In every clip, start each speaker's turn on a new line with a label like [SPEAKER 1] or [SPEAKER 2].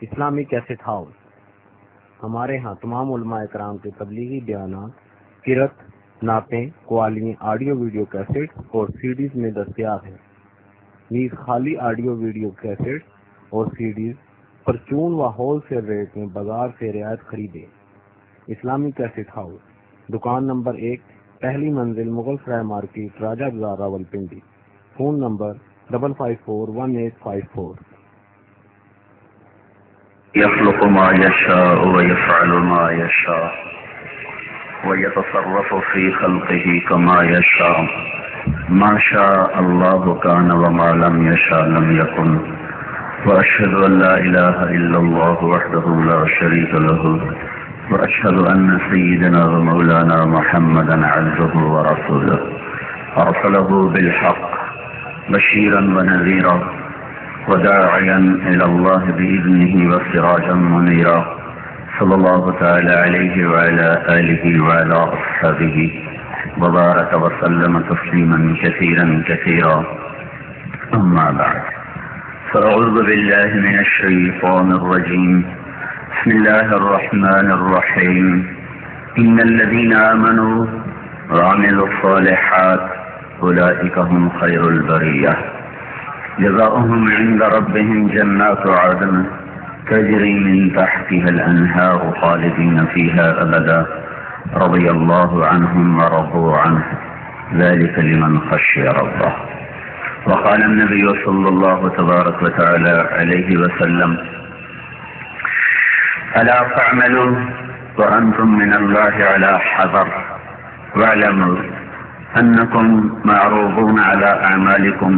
[SPEAKER 1] اسلامی cassette house. ہمارے ہاں تمام علماء کرام کے تبلیغی بیانات، قرأت، نعتیں، قوالیاں، آڈیو ویڈیو کیسٹ اور سیڈیز میں دستیاب ہیں۔ نیز خالی آڈیو ویڈیو کیسٹ اور سیڈیز پرچون و ہول سیل ریٹ میں بازار سے رعایت خریدے۔ اسلامی کیسٹ ہاؤس، دکان نمبر 1، پہلی منزل، مغل سرائے مارکیٹ، راجہ بازار، راولپنڈی۔ فون نمبر 554184
[SPEAKER 2] يخلق ما يشاء ويفعل ما يشاء ويتصرف في خلقه كما يشاء ما شاء الله كان وما لم يشاء لم يكن وأشهد أن لا إله إلا الله وحده لا شريك له وأشهد أن سيدنا ومولانا محمدا عبده ورسوله أرسله بالحق بشيرا ونذيرا وداعيا إلى الله بإذنه وسراجا منيرا صلى الله تعالى عليه وعلى آله وعلى أصحابه وبارك وسلم تسليما كثيرا كثيرا. أما بعد، فأعوذ بالله من الشيطان الرجيم. بسم الله الرحمن الرحيم. إن الذين آمنوا وعملوا الصالحات أولئك هم خير البرية جزاؤهم عند ربهم جنات عدن تجري من تحتها الأنهار خالدين فيها أبدا رضي الله عنهم ورضوا عنه ذلك لمن خشي ربه. وقال النبي صلى الله تبارك وتعالى عليه وسلم: ألا تعملوا وأنتم من الله على حذر واعلموا أنكم معروضون على أعمالكم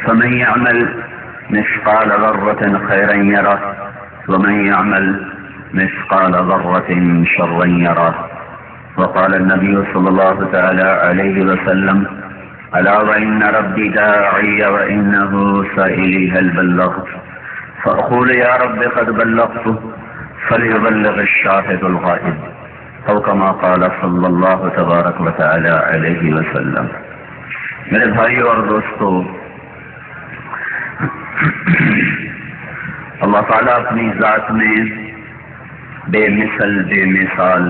[SPEAKER 2] فمن يعمل مثقال ذرة خيرا يره ومن يعمل مثقال ذرة شرا يره. وقال النبي صلى الله تعالى عليه وسلم: ألا وإن ربي داعي وإنه سائلي هل بلغت فأقول يا رب قد بلغت فليبلغ الشاهد الغائب أو كما قال صلى الله تبارك وتعالى عليه وسلم. میرے بھائیو اور دوستو، اللہ تعالیٰ اپنی ذات میں بے مثل بے مثال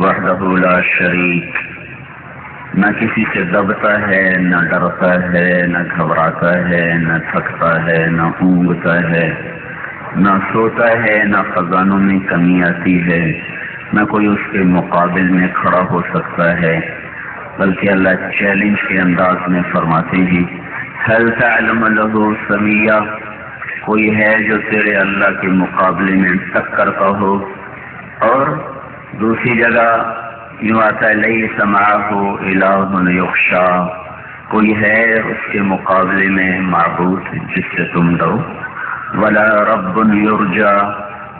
[SPEAKER 2] وحدہ لا شریک، نہ کسی سے دبتا ہے، نہ ڈرتا ہے، نہ گھبراتا ہے، نہ تھکتا ہے، نہ اونگتا ہے، نہ سوتا ہے، نہ خزانوں میں کمی آتی ہے، نہ کوئی اس کے مقابل میں کھڑا ہو سکتا ہے، بلکہ اللہ چیلنج کے انداز میں فرماتے ہیں: هل تعلم له سمیہ، کوئی ہے جو تیرے اللہ کے مقابلے میں ٹکر کا ہو. اور دوسری جگہ یوں آتا ہے: لیس معہ الہ یخشی، کوئی ہے اس کے مقابلے میں معبود جس سے تم ڈرو. ولا رب یرجا،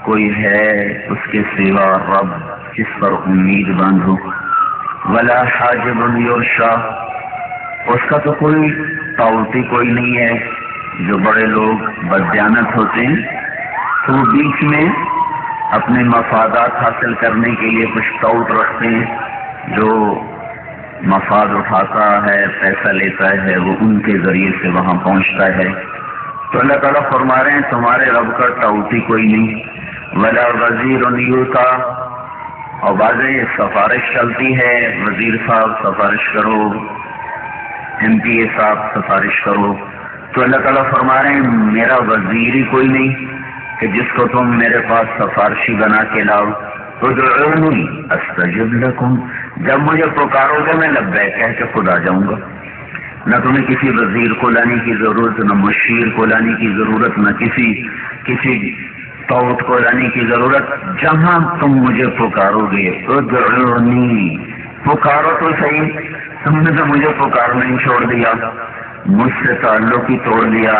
[SPEAKER 2] کوئی ہے اس کے سوا رب جس پر امید باندھو. ولا حاجب یرشا، اس کا تو کوئی ٹاؤٹی کوئی نہیں ہے. جو بڑے لوگ بددیانت ہوتے ہیں تو وہ بیچ میں اپنے مفادات حاصل کرنے کے لیے کچھ ٹاؤٹ رکھتے ہیں. جو مفاد اٹھاتا ہے، پیسہ لیتا ہے، وہ ان کے ذریعے سے وہاں پہنچتا ہے. تو اللہ تعالیٰ فرما رہے ہیں تمہارے رب کا ٹاؤٹی کوئی نہیں. ولا وزیر یوتا، اور واضح سفارش چلتی ہے، وزیر صاحب سفارش کرو، ایم پی اے صاحب سفارش کرو. تو اللہ تعالیٰ فرما رہے ہیں میرا وزیر ہی کوئی نہیں کہ جس کو تم میرے پاس سفارشی بنا کے لاؤ. ادعونی استجب لکم، جب مجھے پکارو گے میں لبیک کہہ کے خود آ جاؤں گا. نہ تمہیں کسی وزیر کو لانے کی ضرورت، نہ مشیر کو لانے کی ضرورت، نہ کسی ٹاؤٹ کو لانے کی ضرورت. جہاں تم مجھے پکارو گے ادعونی، پکارو تو صحیح. تم نے تو مجھے پکارنا ہی چھوڑ دیا، مجھ سے تعلق ہی توڑ دیا.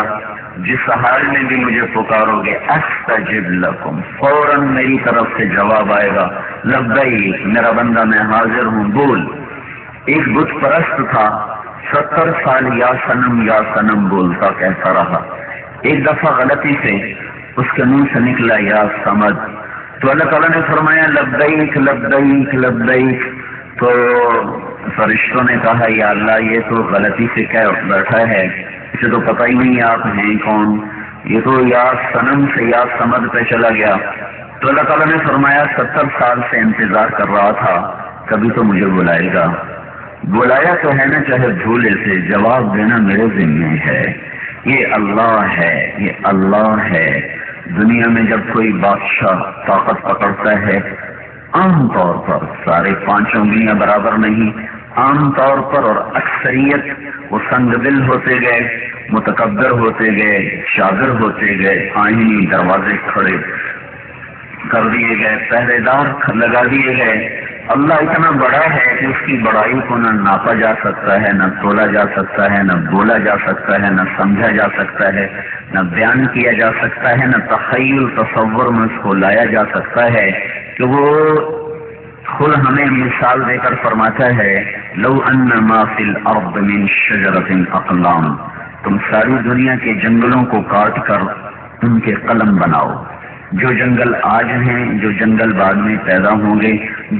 [SPEAKER 2] جس حال میں بھی مجھے پکارو گے استجب لکم، فوراً میری طرف سے جواب آئے گا. لبیک، میرا بندہ میں حاضر ہوں، بول. ایک بت پرست تھا، 70 سال یا سنم بولتا کہتا رہا. ایک دفعہ غلطی سے اس کے منہ سے نکلا یا سمد. تو اللہ تعالیٰ نے فرمایا لبیک لبیک لبیک. تو فرشتوں نے کہا یا اللہ یہ تو غلطی سے کہہ بیٹھا ہے، اسے تو پتہ ہی نہیں آپ ہیں کون. یہ تو یا صنم سے یا سمد پہ چلا گیا. تو اللہ تعالیٰ نے فرمایا 70 سال سے انتظار کر رہا تھا، کبھی تو مجھے بلائے گا. بلایا تو ہے نا چاہے بھولے سے، جواب دینا میرے ذمہ ہے. یہ اللہ ہے، یہ اللہ ہے. دنیا میں جب کوئی بادشاہ طاقت پکڑتا ہے، عام طور پر سارے 5 انگلیاں برابر نہیں، عام طور پر اور اکثریت وہ سنگ دل ہوتے گئے، متکبر ہوتے گئے، شاگر ہوتے گئے، آئینی دروازے کھڑے کر دیے گئے، پہرے دار لگا دیے گئے. اللہ اتنا بڑا ہے کہ اس کی بڑائی کو نہ ناپا جا سکتا ہے، نہ تولا جا سکتا ہے، نہ بولا جا سکتا ہے، نہ سمجھا جا سکتا ہے، نہ بیان کیا جا سکتا ہے، نہ تخیل تصور میں اس کو لایا جا سکتا ہے کہ وہ خود ہمیں مثال دے کر فرماتا ہے لو ان ما فی الارض من شجرۃ اقلام، تم ساری دنیا کے جنگلوں کو کاٹ کر ان کے قلم بناؤ. جو جنگل آج ہیں، جو جنگل بعد میں پیدا ہوں گے،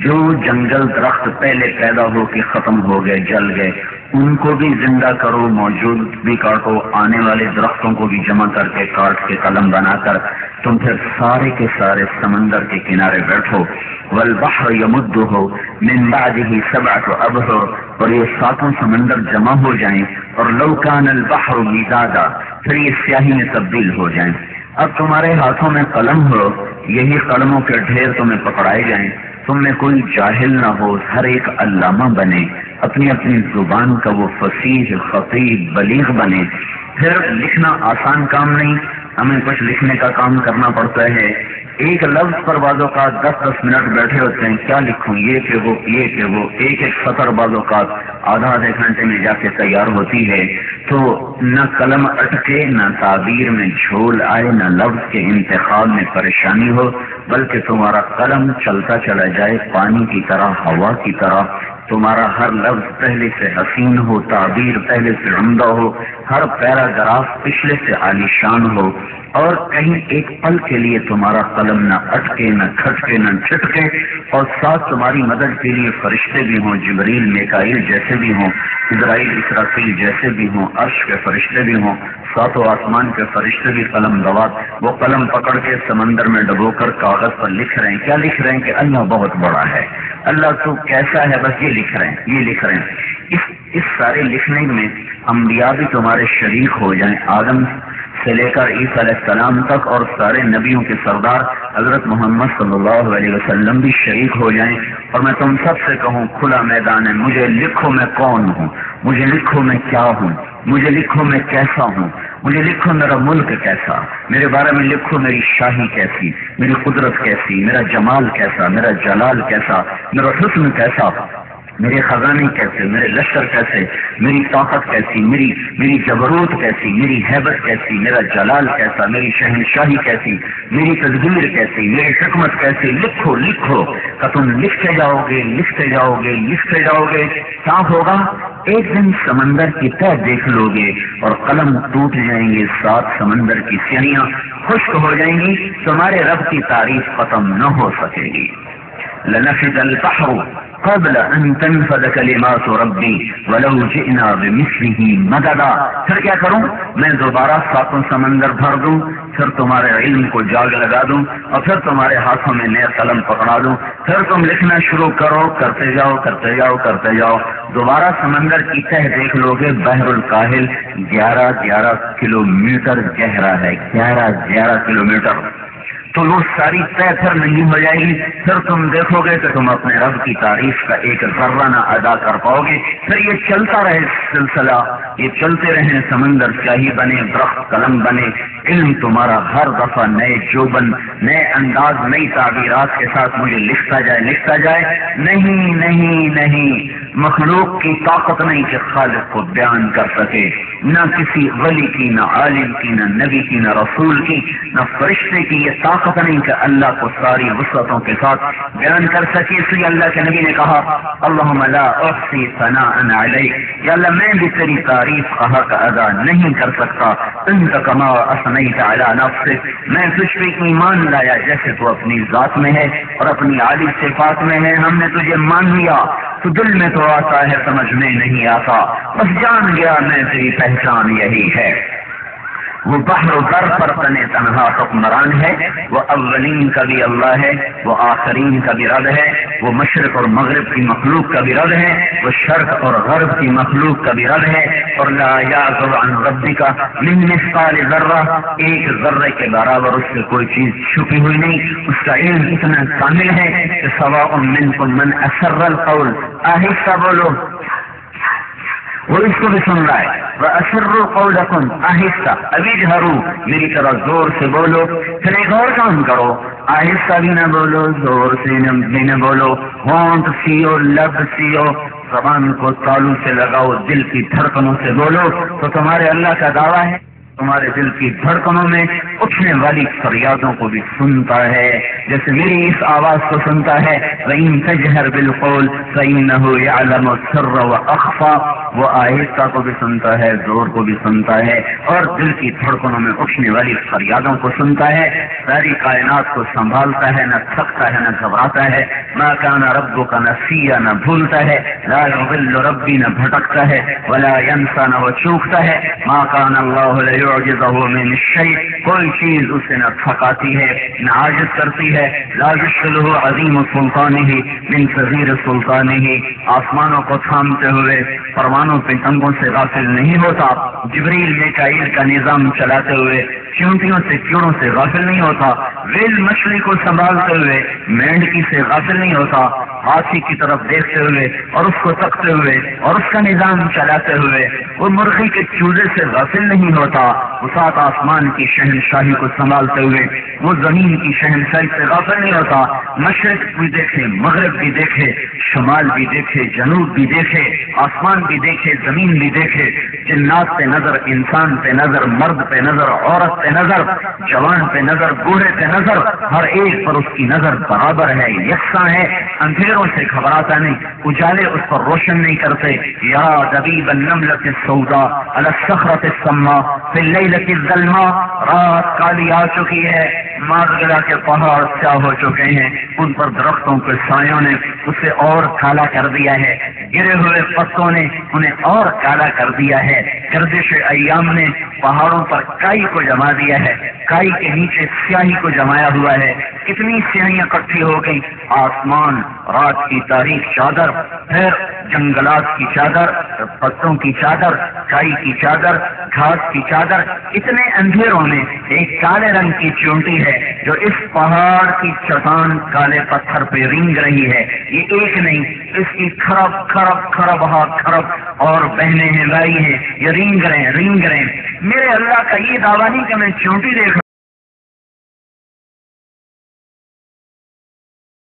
[SPEAKER 2] جو جنگل درخت پہلے پیدا ہو کے ختم ہو گئے، جل گئے، ان کو بھی زندہ کرو، موجود بھی کاٹو، آنے والے درختوں کو بھی جمع کر کے کاٹ کے قلم بنا کر تم پھر سارے کے سارے سمندر کے کنارے بیٹھو. والبحر یمدہ من بعدہ 7 ابحر، اور یہ 7 سمندر جمع ہو جائیں، اور لو کان البحر مدادا، پھر یہ سیاہی میں تبدیل ہو جائیں. اب تمہارے ہاتھوں میں قلم ہو، یہی قلموں کے ڈھیر تمہیں پکڑائے جائیں، تم میں کوئی جاہل نہ ہو، ہر ایک علامہ بنے، اپنی اپنی زبان کا وہ فصیح خطیب بلیغ بنے. پھر لکھنا آسان کام نہیں، ہمیں کچھ لکھنے کا کام کرنا پڑتا ہے. ایک لفظ پر بعض اوقات 10 منٹ بیٹھے ہوتے ہیں، کیا لکھوں، یہ کہ وہ، یہ کہ وہ، ایک سطر بعض اوقات آدھے گھنٹے میں جا کے تیار ہوتی ہے. تو نہ قلم اٹکے، نہ تعبیر میں جھول آئے، نہ لفظ کے انتخاب میں پریشانی ہو، بلکہ تمہارا قلم چلتا چلا جائے پانی کی طرح، ہوا کی طرح. تمہارا ہر لفظ پہلے سے حسین ہو، تعبیر پہلے سے عمدہ ہو، ہر پیراگراف پچھلے سے عالیشان ہو، اور کہیں ایک پل کے لیے تمہارا قلم نہ اٹکے، نہ کھٹکے، نہ چھٹکے. اور ساتھ تمہاری مدد کے لیے فرشتے بھی ہوں، جبریل میکائیل جیسے بھی ہوں، اسرائیل اسرافیل جیسے بھی ہوں، عرش کے فرشتے بھی ہوں، 7 آسمان کے فرشتے بھی قلم دوات، وہ قلم پکڑ کے سمندر میں ڈبو کر کاغذ پر لکھ رہے ہیں. کیا لکھ رہے ہیں؟ کہ اللہ بہت بڑا ہے، اللہ تو کیسا ہے، بس یہ لکھ رہے ہیں، یہ لکھ رہے ہیں. اس سارے لکھنے میں انبیاء بھی تمہارے شریک ہو جائیں، آدم سے لے کر عیسیٰ علیہ السلام تک، اور سارے نبیوں کے سردار حضرت محمد صلی اللہ علیہ وسلم بھی شریک ہو جائیں. اور میں تم سب سے کہوں، کھلا میدان ہے، مجھے لکھو میں کون ہوں، مجھے لکھو میں کیا ہوں، مجھے لکھو میں کیسا ہوں، مجھے لکھو میرا ملک کیسا، میرے بارے میں لکھو میری شاہی کیسی، میری قدرت کیسی، میرا جمال کیسا، میرا جلال کیسا، میرا حسن کیسا، میرے خزانے کیسے، میرے لشکر کیسے، میری طاقت کیسی، میری جبروت کیسی، میری ہیبت کیسی، میرا جلال کیسا، میری شہنشاہی کیسی، میری تدبیر کیسی، میری حکمت کیسی. لکھو لکھو کہ تم لکھتے جاؤ گے، لکھتے جاؤ گے، لکھتے جاؤ گے. کیا ہوگا؟ ایک دن سمندر کی تہ دیکھ لو گے اور قلم ٹوٹ جائیں گے، 7 سمندر کی سیاہیاں خشک ہو جائیں گی، تمہارے رب کی تعریف ختم نہ ہو سکے گی. لنفد البحر قبل ان تنفد کلمات ربی ولو جئنا بمثله مددا. پھر کیا کروں؟ میں دوبارہ 7 سمندر بھر دوں، پھر تمہارے علم کو جاگ لگا دوں، اور پھر تمہارے ہاتھوں میں نیا قلم پکڑا دوں، پھر تم لکھنا شروع کرو، کرتے جاؤ کرتے جاؤ کرتے جاؤ. دوبارہ سمندر کی تہ دیکھ لو گے، بحر الکاہل 11 کلومیٹر گہرا ہے، 11 کلومیٹر. تو وہ ساری طے پھر نہیں ہو جائے گی. پھر تم دیکھو گے کہ تم اپنے رب کی تعریف کا ایک ذرہ نہ ادا کر پاؤ گے. پھر یہ چلتا رہے سلسلہ، یہ چلتے رہیں، سمندر سیاہی بنے، درخت قلم بنے، علم تمہارا ہر دفعہ نئے جوبن، نئے انداز، نئی تعبیرات کے ساتھ مجھے لکھتا جائے، لکھتا جائے. نہیں نہیں نہیں، مخلوق کی طاقت نہیں کہ خالق کو بیان کر سکے، نہ کسی ولی کی، نہ عالم کی، نہ نبی کی، نہ رسول کی، نہ فرشتے کی یہ طاقت نہیں کہ اللہ کو ساری وسعتوں کے ساتھ بیان کر سکے. اس لیے اللہ کے نبی نے کہا اللہم لا احصی ثناء علیک، یا اللہ میں بھی تیری تعریف کا حق ادا نہیں کر سکتا. انت کما اثنیت علی نفسک، میں تجھ پہ ایمان لایا جیسے تو اپنی ذات میں ہے اور اپنی عالی صفات میں ہے. ہم نے تجھے مان لیا تو دل میں تو آتا ہے، سمجھ میں نہیں آتا، بس جان گیا میں تیری پہچان یہی ہے. وہ بحر و در پر تنے تنہا حکمران ہے، وہ اولین کا بھی اللہ ہے، وہ آخرین کا بھی رب ہے، وہ مشرق اور مغرب کی مخلوق کا بھی رب ہے، وہ شرق اور غرب کی مخلوق کا بھی رب ہے، اور لا یعزب عن ربک من مثقال ذرہ، ایک ذرے کے برابر اس سے کوئی چیز چھپی ہوئی نہیں، اس کا علم اتنا کامل ہے کہ سواء منکم من اسر القول، آہستہ بولو، وہ اس کو بھی سن رہا ہے، وَأَسِرُّوا قَوْلَكُمْ، آہستہ، اَوِجْهَرُوا، میری طرح زور سے بولو، پھر ایک اور کام کرو، آہستہ بھی نہ بولو، زور سے بھی نہ بولو، ہونٹ سیو، لب سیو، زبان کو تالو سے لگاؤ، دل کی دھڑکنوں سے بولو، تو تمہارے اللہ کا دعویٰ ہے تمہارے دل کی دھڑکنوں میں اٹھنے والی فریادوں کو بھی سنتا ہے، جیسے میری اس آواز کو سنتا ہے، وَإِن تَجْهَرْ بِالْقَوْلِ فَإِنَّهُ يَعْلَمُ السِّرَّ وَأَخْفَى، وہ آہستہ کو بھی سنتا ہے، زور کو بھی سنتا ہے، اور دل کی دھڑکنوں میں اٹھنے والی فریادوں کو سنتا ہے، ساری کائنات کو سنبھالتا ہے، نہ تھکتا ہے نہ گھبراتا ہے، مَا كَانَ رَبُّكَ نَسِيًّا، نہ بھولتا ہے، لا يضل ربی، نہ بھٹکتا ہے، ولا ينسى، نہ وہ چوکتا ہے، مَا كَانَ اللَّهُ لِيُعْجِزَهُ مِنْ شَيْءٍ، کوئی چیز اسے نہ تھکاتی ہے نہ عاجز کرتی ہے، لا يشغله عظیم سلطانه من صغیر سلطانه، آسمانوں کو تھامتے ہوئے پروانوں پتنگوں سے غافل نہیں ہوتا، جبریل میکائیل کا نظام چلاتے ہوئے چیونٹیوں سے کیڑوں سے غافل نہیں ہوتا، ویل مچھلی کو سنبھالتے ہوئے مینڈکی سے غافل نہیں ہوتا، ہاتھی کی طرف دیکھتے ہوئے اور اس کو تکتے ہوئے اور اس کا نظام چلاتے ہوئے وہ مرغی کے چوزے سے غافل نہیں ہوتا، وہ سات آسمان کی شہنشاہی کو سنبھالتے ہوئے وہ زمین کی شہنشاہی سے غافل نہیں ہوتا، مشرق بھی دیکھے، مغرب بھی دیکھے، شمال بھی دیکھے، جنوب بھی دیکھے، آسمان بھی دیکھے، زمین بھی دیکھے، جنات پہ نظر، انسان پہ نظر، مرد پہ نظر، عورت پہ نظر، جوان پہ نظر، بوڑھے پہ نظر، ہر ایک پر اس کی نظر برابر ہے، یکساں ہے، اندھیروں سے گھبراتا نہیں، اجالے اس پر روشن نہیں کرتے، یا دبیب النملۃ السوداء علی الصخرۃ السماء فی اللیلۃ الظلماء، رات کالی آ چکی ہے، مارگلا کے پہاڑ سیاہ ہو چکے ہیں، ان پر درختوں کے سایوں نے اسے اور کالا کر دیا ہے، گرے ہوئے پتوں نے انہیں اور کالا کر دیا ہے، گردش ایام نے پہاڑوں پر کائی کو جما دیا ہے، کائی کے نیچے سیاہی کو جمایا ہوا ہے، کتنی سیاہیاں اکٹھی ہو گئی، آسمان رات کی تاریک چادر، پھر جنگلات کی چادر، پتوں کی چادر، کائی کی چادر، گھاس کی چادر، اتنے اندھیروں میں ایک کالے رنگ کی چونٹی ہے جو اس پہاڑ کی چٹان کالے پتھر پہ رینگ رہی ہے، یہ ایک نہیں، اس کی کھرب کھرب کھرب ہاتھ کھرب اور بہنیں ہیں، لائی ہیں، یہ رینگ رہے ہیں، رینگ رہے ہیں۔ میرے اللہ کا یہ دعویٰ نہیں کہ میں چونٹی دیکھ